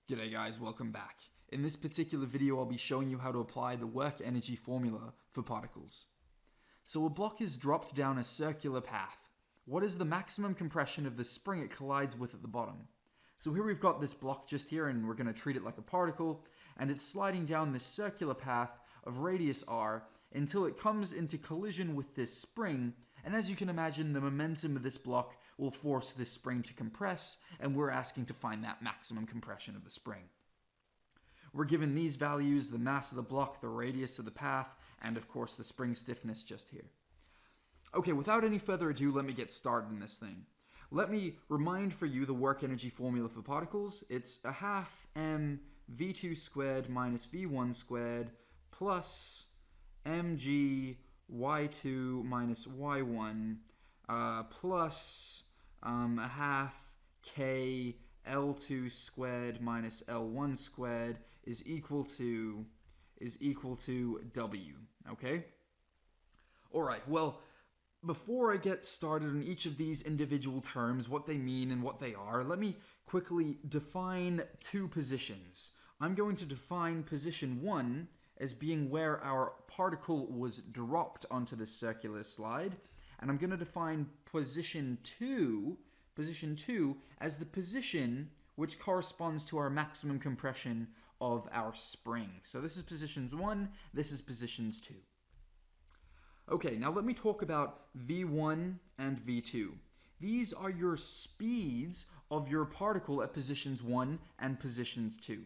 G'day guys, welcome back. In this particular video I'll be showing you how to apply the work energy formula for particles. So a block is dropped down a circular path. What is the maximum compression of the spring it collides with at the bottom? So here we've got this block just here and we're going to treat it like a particle, and it's sliding down this circular path of radius r until it comes into collision with this spring, and as you can imagine, the momentum of this block will force this spring to compress, and we're asking to find that maximum compression of the spring. We're given these values: the mass of the block, the radius of the path, and of course the spring stiffness just here. Okay, without any further ado, let me get started in this thing. Let me remind for you the work energy formula for particles. It's a half m v2 squared minus v1 squared plus mg y2 minus y1 plus a half k L2 squared minus L1 squared is equal to W. Okay? Alright, well, before I get started on each of these individual terms, what they mean and what they are, let me quickly define two positions. I'm going to define position 1 as being where our particle was dropped onto the circular slide, and I'm going to define position 2 as the position which corresponds to our maximum compression of our spring. So this is positions 1, this is positions 2. Okay, now let me talk about V1 and V2. These are your speeds of your particle at positions 1 and positions 2.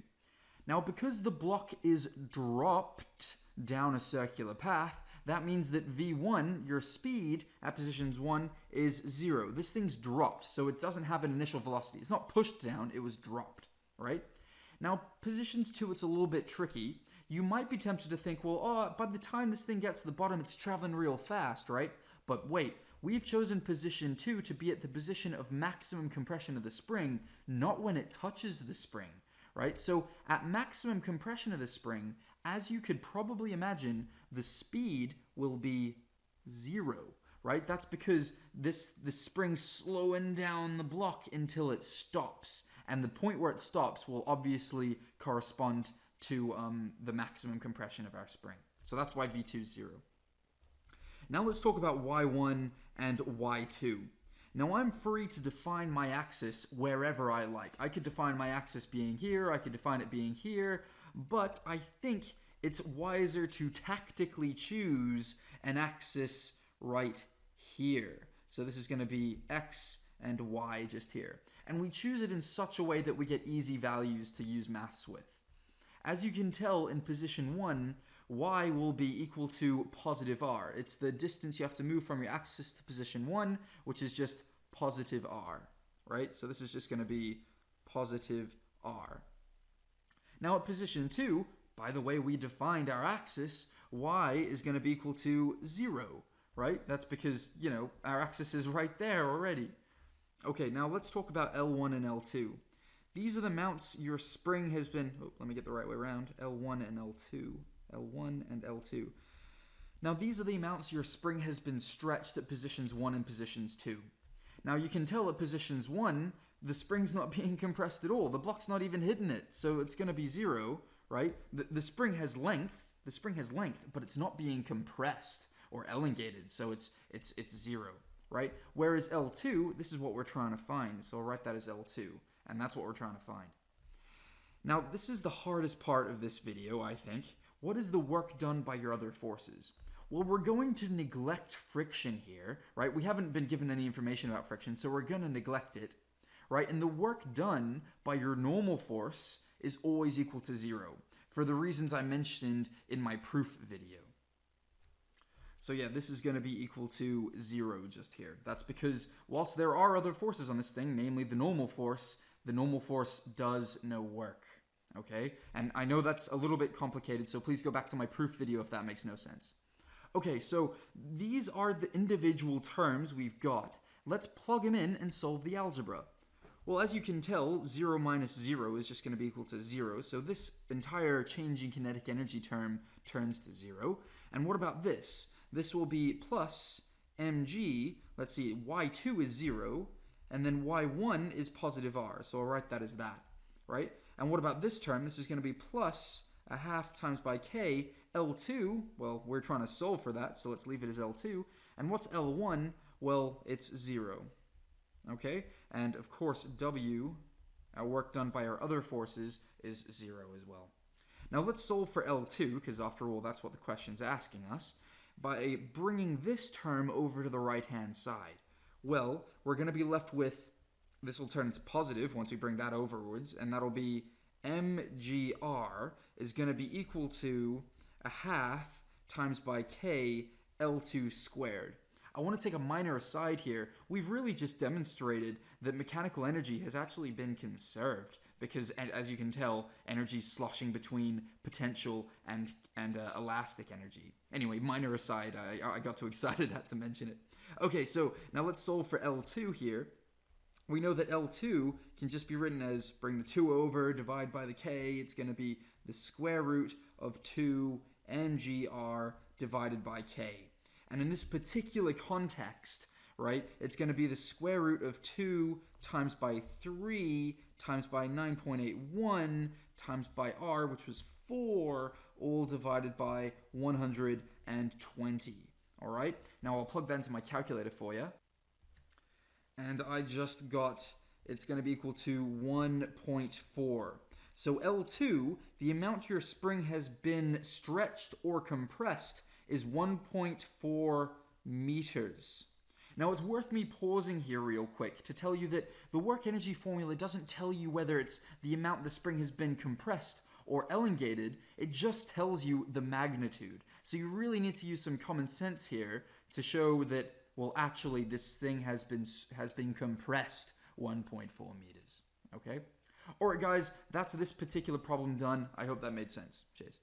Now, because the block is dropped down a circular path, that means that V1, your speed at positions 1, is 0. This thing's dropped, so it doesn't have an initial velocity. It's not pushed down, it was dropped, right? Now, positions 2, it's a little bit tricky. You might be tempted to think, well, by the time this thing gets to the bottom, it's traveling real fast, right? But wait, we've chosen position 2 to be at the position of maximum compression of the spring, not when it touches the spring. Right? So at maximum compression of the spring, as you could probably imagine, the speed will be 0, right? That's because the spring's slowing down the block until it stops. And the point where it stops will obviously correspond to the maximum compression of our spring. So that's why V2 is 0. Now let's talk about Y1 and Y2. Now I'm free to define my axis wherever I like. I could define my axis being here, I could define it being here, but I think it's wiser to tactically choose an axis right here. So this is going to be X and Y just here. And we choose it in such a way that we get easy values to use maths with. As you can tell in position 1, Y will be equal to positive R. It's the distance you have to move from your axis to position 1, which is just positive R, right? So this is just going to be positive R. Now at position 2, by the way we defined our axis, Y is going to be equal to 0, right? That's because, our axis is right there already. Okay, now let's talk about L1 and L2. These are the amounts your spring has been... Oh, let me get the right way around. L1 and L2. L1 and L2. Now these are the amounts your spring has been stretched at positions 1 and positions 2. Now you can tell at positions 1, the spring's not being compressed at all. The block's not even hitting it, so it's going to be 0, right? The spring has length, but it's not being compressed or elongated, so it's 0, right? Whereas L2, this is what we're trying to find, so I'll write that as L2, and that's what we're trying to find. Now this is the hardest part of this video, I think. What is the work done by your other forces? Well, we're going to neglect friction here, right? We haven't been given any information about friction, so we're going to neglect it, right? And the work done by your normal force is always equal to 0, for the reasons I mentioned in my proof video. So yeah, this is going to be equal to 0 just here. That's because whilst there are other forces on this thing, namely the normal force does no work. Okay, and I know that's a little bit complicated, so please go back to my proof video if that makes no sense. Okay, so these are the individual terms we've got. Let's plug them in and solve the algebra. Well, as you can tell, 0 minus 0 is just going to be equal to 0, so this entire changing kinetic energy term turns to 0. And what about this? This will be plus mg, let's see, y2 is 0, and then y1 is positive r, so I'll write that as that, right? And what about this term? This is going to be plus a half times by k. L2, well, we're trying to solve for that, so let's leave it as L2. And what's L1? Well, it's 0. Okay? And of course, W, our work done by our other forces, is 0 as well. Now let's solve for L2, because after all, that's what the question's asking us, by bringing this term over to the right-hand side. Well, we're going to be left with, this will turn into positive once we bring that overwards, and that'll be mgr is going to be equal to a half times by k L2 squared. I want to take a minor aside here. We've really just demonstrated that mechanical energy has actually been conserved because, as you can tell, energy is sloshing between potential and elastic energy. Anyway, minor aside, I got too excited, had to mention it. Okay, so now let's solve for L2 here. We know that L2 can just be written as bring the 2 over, divide by the k. It's going to be the square root of 2 mgr divided by k. And in this particular context, right, it's going to be the square root of 2 times by 3 times by 9.81 times by r, which was 4, all divided by 120. All right? Now I'll plug that into my calculator for you. And I just got, it's going to be equal to 1.4. So L2, the amount your spring has been stretched or compressed, is 1.4 meters. Now it's worth me pausing here real quick to tell you that the work energy formula doesn't tell you whether it's the amount the spring has been compressed or elongated, it just tells you the magnitude. So you really need to use some common sense here to show that, well, actually this thing has been compressed 1.4 meters. Okay? Alright guys, that's this particular problem done. I hope that made sense. Cheers.